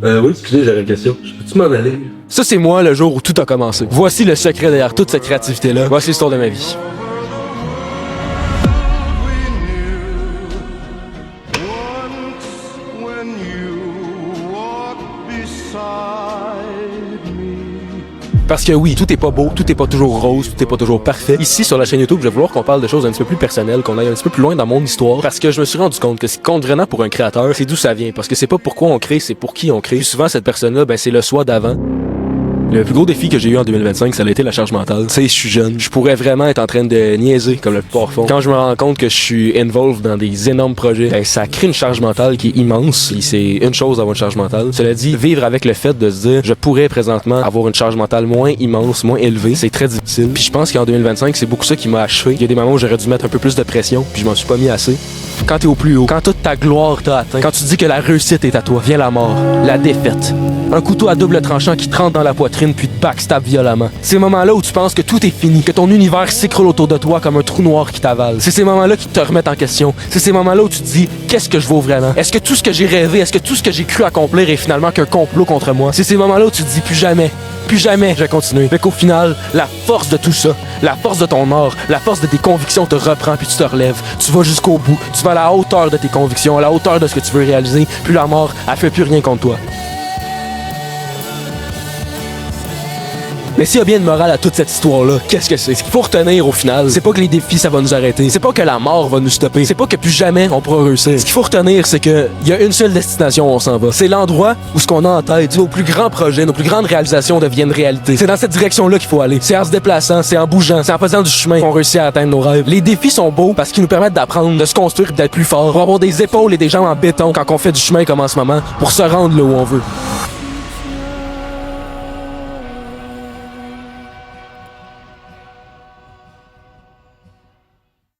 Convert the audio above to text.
Oui, excusez, j'avais une question. Peux-tu m'en aller? Ça, c'est moi le jour où tout a commencé. Voici le secret derrière toute cette créativité-là. Voici l'histoire de ma vie. Parce que oui, tout est pas beau, tout est pas toujours rose, tout est pas toujours parfait. Ici, sur la chaîne YouTube, je vais vouloir qu'on parle de choses un petit peu plus personnelles, qu'on aille un petit peu plus loin dans mon histoire. Parce que je me suis rendu compte que ce qui compte vraiment pour un créateur, c'est d'où ça vient. Parce que c'est pas pourquoi on crée, c'est pour qui on crée. Puis souvent, cette personne-là, ben, c'est le soi d'avant. Le plus gros défi que j'ai eu en 2025, ça a été la charge mentale. Tu sais, je suis jeune. Je pourrais vraiment être en train de niaiser, comme la plupart font. Quand je me rends compte que je suis involved dans des énormes projets, ben, ça crée une charge mentale qui est immense. Puis c'est une chose d'avoir une charge mentale. Cela dit, vivre avec le fait de se dire, je pourrais présentement avoir une charge mentale moins immense, moins élevée, c'est très difficile. Puis je pense qu'en 2025, c'est beaucoup ça qui m'a achevé. Il y a des moments où j'aurais dû mettre un peu plus de pression, puis je m'en suis pas mis assez. Quand t'es au plus haut, quand toute ta gloire t'a atteint, quand tu dis que la réussite est à toi, vient la mort, la défaite. Un couteau à double tranchant qui te rentre dans la poitrine puis te backstab violemment. Ces moments-là où tu penses que tout est fini, que ton univers s'écroule autour de toi comme un trou noir qui t'avale. C'est ces moments-là qui te remettent en question. C'est ces moments-là où tu te dis, qu'est-ce que je vaux vraiment? Est-ce que tout ce que j'ai rêvé, est-ce que tout ce que j'ai cru accomplir est finalement qu'un complot contre moi? C'est ces moments-là où tu te dis, plus jamais je vais continuer. Fait qu'au final, la force de tout ça, la force de ton art, la force de tes convictions te reprend puis tu te relèves. Tu vas jusqu'au bout. Tu vas à la hauteur de tes convictions, à la hauteur de ce que tu veux réaliser. Puis la mort, elle fait plus rien contre toi. Mais s'il y a bien une morale à toute cette histoire-là, qu'est-ce que c'est? Ce qu'il faut retenir au final, c'est pas que les défis ça va nous arrêter, c'est pas que la mort va nous stopper, c'est pas que plus jamais on pourra réussir. Ce qu'il faut retenir, c'est que il y a une seule destination où on s'en va. C'est l'endroit où ce qu'on a en tête, nos plus grands projets, nos plus grandes réalisations deviennent réalité. C'est dans cette direction-là qu'il faut aller. C'est en se déplaçant, c'est en bougeant, c'est en faisant du chemin qu'on réussit à atteindre nos rêves. Les défis sont beaux parce qu'ils nous permettent d'apprendre, de se construire et d'être plus fort, pour avoir des épaules et des jambes en béton quand on fait du chemin comme en ce moment, pour se rendre là où on veut.